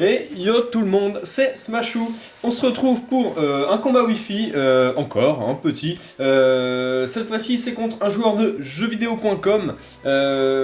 Et yo tout le monde, c'est Smashou. On se retrouve pour un combat Wi-Fi, encore, un petit. Cette fois-ci, c'est contre un joueur de jeuxvideo.com.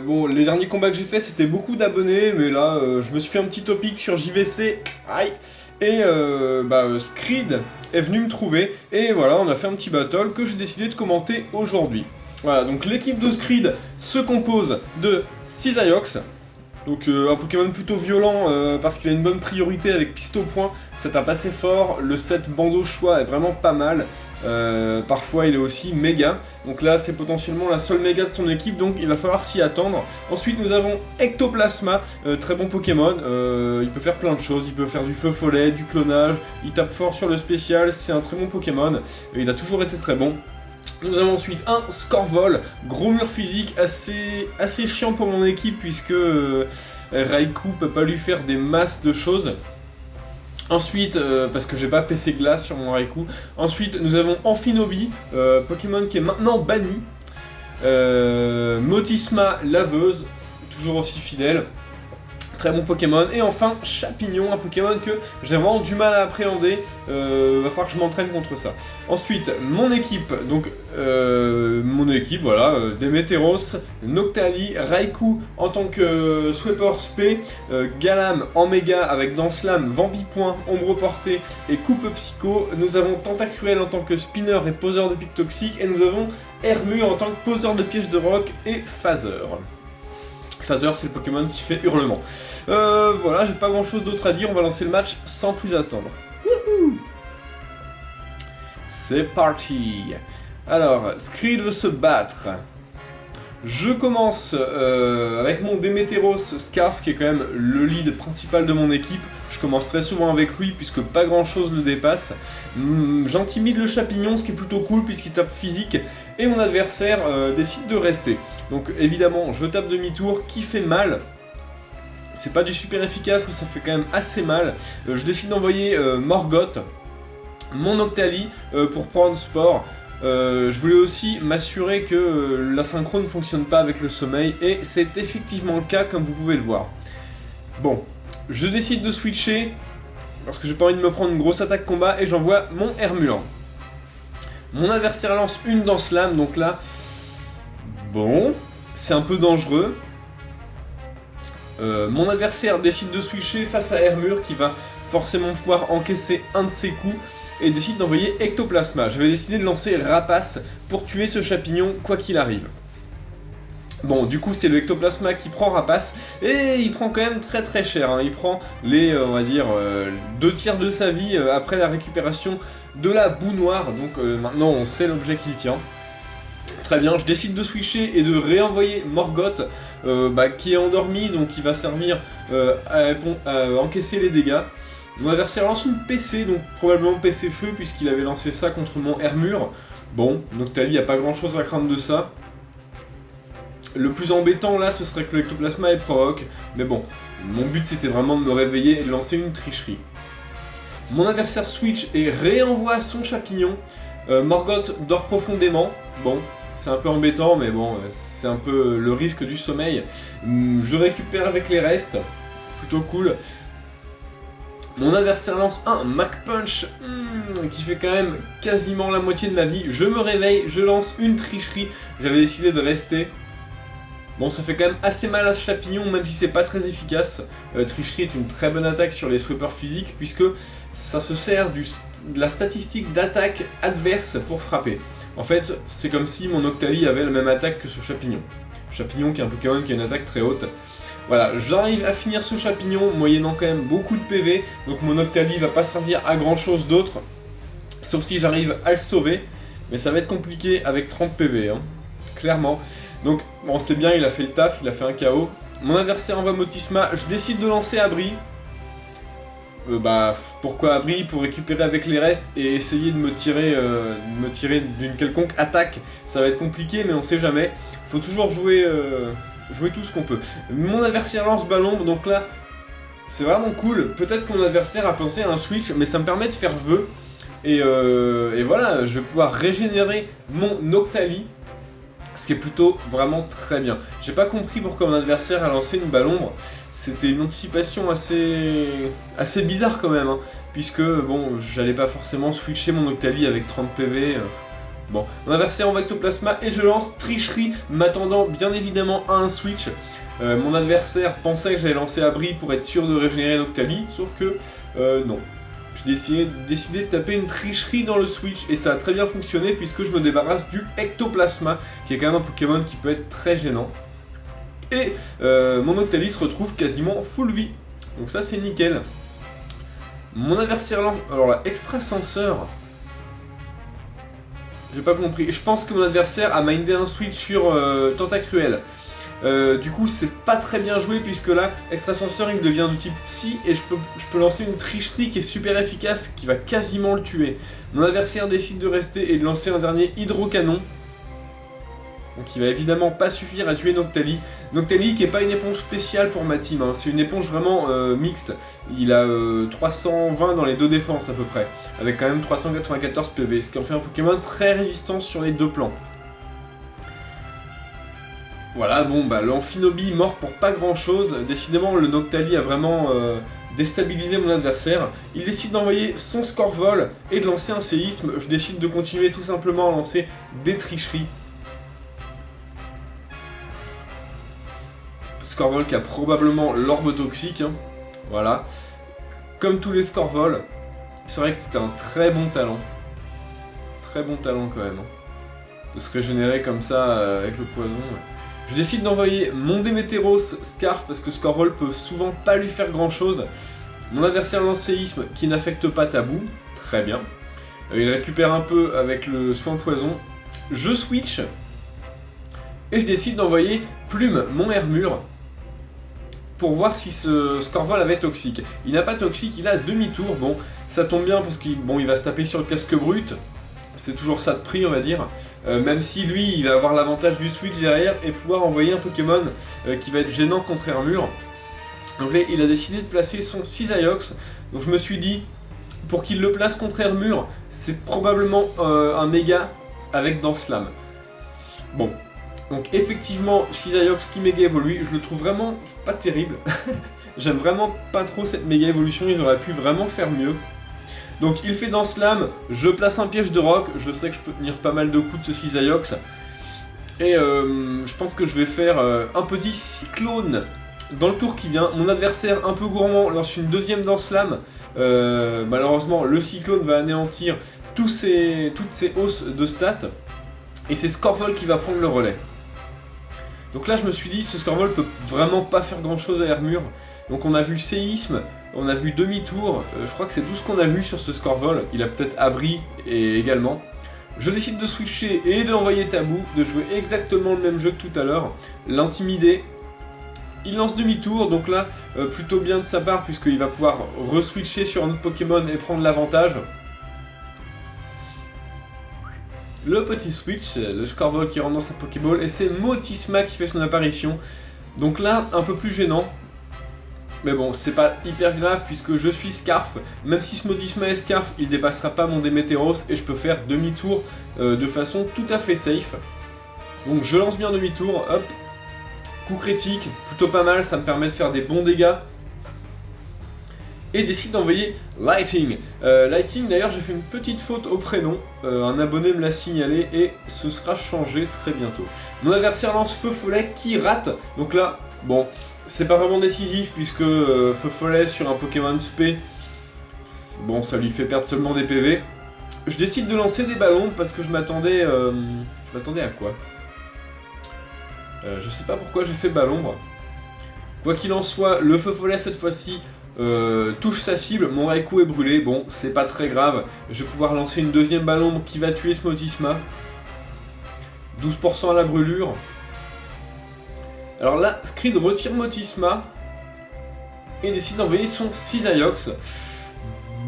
Bon, les derniers combats que j'ai fait, c'était beaucoup d'abonnés, mais là, je me suis fait un petit topic sur JVC. Aïe. Et Screed est venu me trouver, et voilà, on a fait un petit battle que j'ai décidé de commenter aujourd'hui. Voilà, donc l'équipe de Screed se compose de Cisaiox. Donc un Pokémon plutôt violent parce qu'il a une bonne priorité avec piste au point, ça tape assez fort, le set bandeau choix est vraiment pas mal, parfois il est aussi méga, donc là c'est potentiellement la seule méga de son équipe, donc il va falloir s'y attendre. Ensuite nous avons Ectoplasma, très bon Pokémon, il peut faire plein de choses, il peut faire du feu follet, du clonage, il tape fort sur le spécial, c'est un très bon Pokémon, et il a toujours été très bon. Nous avons ensuite un Scorvol, gros mur physique assez chiant pour mon équipe puisque Raikou peut pas lui faire des masses de choses. Ensuite, parce que j'ai pas PC glace sur mon Raikou. Ensuite, nous avons Amphinobi, Pokémon qui est maintenant banni. Motisma, laveuse, toujours aussi fidèle. Très bon Pokémon. Et enfin, Chapignon, un Pokémon que j'ai vraiment du mal à appréhender. Va falloir que je m'entraîne contre ça. Ensuite, mon équipe, donc voilà, Demeteros, Noctali, Raikou en tant que Sweeper Spé, Galam en méga avec Danslam, Vampipoint, Ombre Portée et Coupe Psycho. Nous avons Tentacruel en tant que Spinner et poseur de pics toxiques. Et nous avons Hermure en tant que poseur de pièges de roc et Phaser. Phaser, c'est le Pokémon qui fait hurlement. Voilà, j'ai pas grand chose d'autre à dire, on va lancer le match sans plus attendre. Wouhou! C'est parti! Alors, Screed veut se battre. Je commence avec mon Demeteros Scarf, qui est quand même le lead principal de mon équipe. Je commence très souvent avec lui, puisque pas grand chose le dépasse. J'intimide le Chapignon, ce qui est plutôt cool, puisqu'il tape physique. Et mon adversaire décide de rester. Donc évidemment, je tape demi-tour, qui fait mal. C'est pas du super efficace, mais ça fait quand même assez mal. Je décide d'envoyer Morgoth, mon Octali, pour prendre sport. Je voulais aussi m'assurer que la synchro ne fonctionne pas avec le sommeil, et c'est effectivement le cas comme vous pouvez le voir. Bon, je décide de switcher, parce que j'ai pas envie de me prendre une grosse attaque combat, et j'envoie mon Hermure. Mon adversaire lance une Danslam, donc là, bon, c'est un peu dangereux. Mon adversaire décide de switcher face à Hermure, qui va forcément pouvoir encaisser un de ses coups, et décide d'envoyer Ectoplasma. J'avais décidé de lancer Rapace pour tuer ce Chapignon quoi qu'il arrive. Bon, du coup c'est le Ectoplasma qui prend Rapace, et il prend quand même très très cher, hein. Il prend les, on va dire, 2/3 de sa vie après la récupération de la boue noire, donc maintenant on sait l'objet qu'il tient. Très bien, je décide de switcher et de réenvoyer Morgoth, qui est endormi, donc qui va servir à encaisser les dégâts. Mon adversaire lance une PC, donc probablement PC feu, puisqu'il avait lancé ça contre mon Hermure. Bon, Noctali a pas grand chose à craindre de ça. Le plus embêtant là, ce serait que l'Ectoplasma est provoque, mais bon, mon but c'était vraiment de me réveiller et de lancer une tricherie. Mon adversaire switch et réenvoie son Chapignon. Morgoth dort profondément, bon, c'est un peu embêtant, mais bon, c'est un peu le risque du sommeil. Je récupère avec les restes, plutôt cool. Mon adversaire lance un Mach Punch qui fait quand même quasiment la moitié de ma vie. Je me réveille, je lance une tricherie. J'avais décidé de rester. Bon, ça fait quand même assez mal à ce Chapignon, même si c'est pas très efficace. Tricherie est une très bonne attaque sur les sweepers physiques, puisque ça se sert de la statistique d'attaque adverse pour frapper. En fait, c'est comme si mon Octali avait la même attaque que ce Chapignon. Chapignon qui est un Pokémon qui a une attaque très haute. Voilà, j'arrive à finir ce Chapignon, moyennant quand même beaucoup de PV, donc mon Octali va pas servir à grand chose d'autre, sauf si j'arrive à le sauver, mais ça va être compliqué avec 30 PV, hein, clairement. Donc, bon, c'est bien, il a fait le taf, il a fait un KO. Mon adversaire envoie Motisma, je décide de lancer Abri. Pourquoi Abri? Pour récupérer avec les restes et essayer de me tirer d'une quelconque attaque. Ça va être compliqué, mais on sait jamais. Faut toujours jouer tout ce qu'on peut. Mon adversaire lance Ballon, donc là, c'est vraiment cool. Peut-être que mon adversaire a pensé à un switch, mais ça me permet de faire vœu. Et voilà, je vais pouvoir régénérer mon Noctali Ce qui est plutôt vraiment très bien. J'ai pas compris pourquoi mon adversaire a lancé une balle ombre. C'était une anticipation assez bizarre quand même, hein, puisque bon, j'allais pas forcément switcher mon Octali avec 30 PV. Bon, mon adversaire envoie Ectoplasma et je lance tricherie, m'attendant bien évidemment à un switch. Mon adversaire pensait que j'allais lancer Abri pour être sûr de régénérer l'Octali, sauf que non. J'ai décidé de taper une tricherie dans le switch et ça a très bien fonctionné puisque je me débarrasse du Ectoplasma, qui est quand même un Pokémon qui peut être très gênant. Et mon Octali se retrouve quasiment full vie. Donc ça c'est nickel. Mon adversaire lance... Alors là, Extrasenseur... J'ai pas compris. Je pense que mon adversaire a mindé un switch sur Tentacruel. Du coup, c'est pas très bien joué puisque là, Extrasenseur il devient du type Psy et je peux lancer une tricherie qui est super efficace qui va quasiment le tuer. Mon adversaire décide de rester et de lancer un dernier Hydrocanon. Donc il va évidemment pas suffire à tuer Noctali. Noctali qui est pas une éponge spéciale pour ma team, hein. C'est une éponge vraiment mixte. Il a 320 dans les deux défenses à peu près, avec quand même 394 PV, ce qui en fait un Pokémon très résistant sur les deux plans. Voilà, bon bah l'Amphinobi mort pour pas grand chose. Décidément le Noctali a vraiment déstabilisé mon adversaire. Il décide d'envoyer son Scorvol et de lancer un séisme. Je décide de continuer tout simplement à lancer des tricheries. Scorvol qui a probablement l'orbe toxique, hein. Voilà. Comme tous les Scorvol, c'est vrai que c'était un très bon talent. Très bon talent quand même, hein. De se régénérer comme ça avec le poison. Je décide d'envoyer mon Démétéros Scarf parce que Scorvol peut souvent pas lui faire grand chose. Mon adversaire lance séisme qui n'affecte pas Tabou, très bien. Il récupère un peu avec le soin poison. Je switch et je décide d'envoyer Plume, mon Hermure, pour voir si ce Scorvol avait toxique. Il n'a pas toxique, il a demi-tour. Bon, ça tombe bien parce qu'il va se taper sur le casque brut. C'est toujours ça de prix, on va dire. Même si lui, il va avoir l'avantage du switch derrière et pouvoir envoyer un Pokémon qui va être gênant contre Hermure. Donc là, il a décidé de placer son Cisaiox. Donc je me suis dit, pour qu'il le place contre Hermure, c'est probablement un méga avec Danse Lame. Bon. Donc effectivement, Cisaiox qui méga évolue, je le trouve vraiment pas terrible. J'aime vraiment pas trop cette méga évolution, ils auraient pu vraiment faire mieux. Donc il fait Danse Lame, je place un piège de roc, je sais que je peux tenir pas mal de coups de ce Cisaiox. Et je pense que je vais faire un petit cyclone dans le tour qui vient. Mon adversaire un peu gourmand lance une deuxième Danse Lame. Malheureusement le cyclone va anéantir toutes ces hausses de stats. Et c'est Scorvol qui va prendre le relais. Donc là je me suis dit, ce Scorvol peut vraiment pas faire grand chose à Hermure. Donc on a vu séisme, on a vu demi-tour, je crois que c'est tout ce qu'on a vu sur ce Scorvol. Il a peut-être abri et également. Je décide de switcher et d'envoyer Tabou, de jouer exactement le même jeu que tout à l'heure, l'intimider. Il lance demi-tour, donc là plutôt bien de sa part puisqu'il va pouvoir re-switcher sur un autre Pokémon et prendre l'avantage. Le petit switch, le Scorvol qui rentre dans sa Pokéball, et c'est Motisma qui fait son apparition. Donc là, un peu plus gênant. Mais bon, c'est pas hyper grave puisque je suis Scarf. Même si ce Motisma est Scarf, il dépassera pas mon Démétéros et je peux faire demi-tour de façon tout à fait safe. Donc je lance bien demi-tour, hop. Coup critique, plutôt pas mal, ça me permet de faire des bons dégâts. Et décide d'envoyer Lighting. Lighting, d'ailleurs, j'ai fait une petite faute au prénom. Un abonné me l'a signalé et ce sera changé très bientôt. Mon adversaire lance Feu Follet qui rate. Donc là, bon, c'est pas vraiment décisif puisque Feu Follet sur un Pokémon spé, bon, ça lui fait perdre seulement des PV. Je décide de lancer des ballons parce que je m'attendais à quoi? Je sais pas pourquoi j'ai fait Ballombre. Quoi qu'il en soit, le Feu Follet cette fois-ci touche sa cible, mon Raikou est brûlé, bon c'est pas très grave, je vais pouvoir lancer une deuxième Ballombre qui va tuer ce Motisma. 12% à la brûlure. Alors là, Screed retire Motisma et décide d'envoyer son Cisaiox.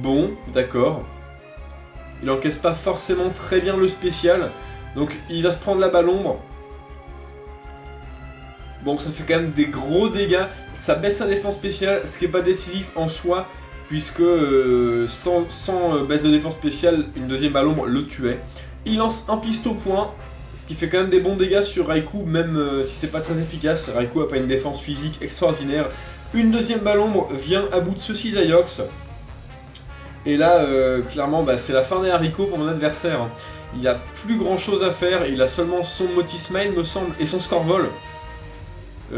Bon, d'accord. Il encaisse pas forcément très bien le spécial, donc il va se prendre la Ballombre. Bon, ça fait quand même des gros dégâts, ça baisse sa défense spéciale, ce qui n'est pas décisif en soi, puisque sans baisse de défense spéciale, une deuxième Ballombre le tuait. Il lance un Pistopoint, Ce qui fait quand même des bons dégâts sur Raikou, même si c'est pas très efficace. Raikou a pas une défense physique extraordinaire. Une deuxième balle ombre vient à bout de ce Cisaillux. Et là, clairement, bah, c'est la fin des haricots pour mon adversaire. Il n'y a plus grand chose à faire, il a seulement son Motismile, me semble, et son Scorvol.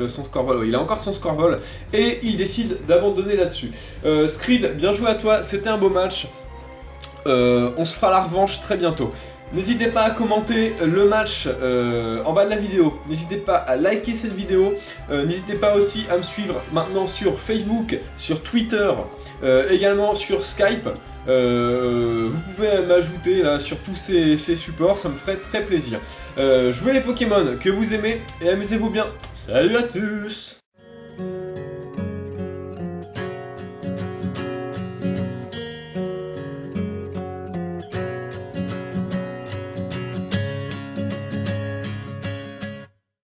Son Scorvol, oui, il a encore son Scorvol, et il décide d'abandonner là-dessus. Screed, bien joué à toi, c'était un beau match. On se fera la revanche très bientôt. N'hésitez pas à commenter le match en bas de la vidéo, n'hésitez pas à liker cette vidéo, n'hésitez pas aussi à me suivre maintenant sur Facebook, sur Twitter, également sur Skype. Vous pouvez m'ajouter là sur tous ces supports, ça me ferait très plaisir. Jouez les Pokémon que vous aimez et amusez-vous bien. Salut à tous!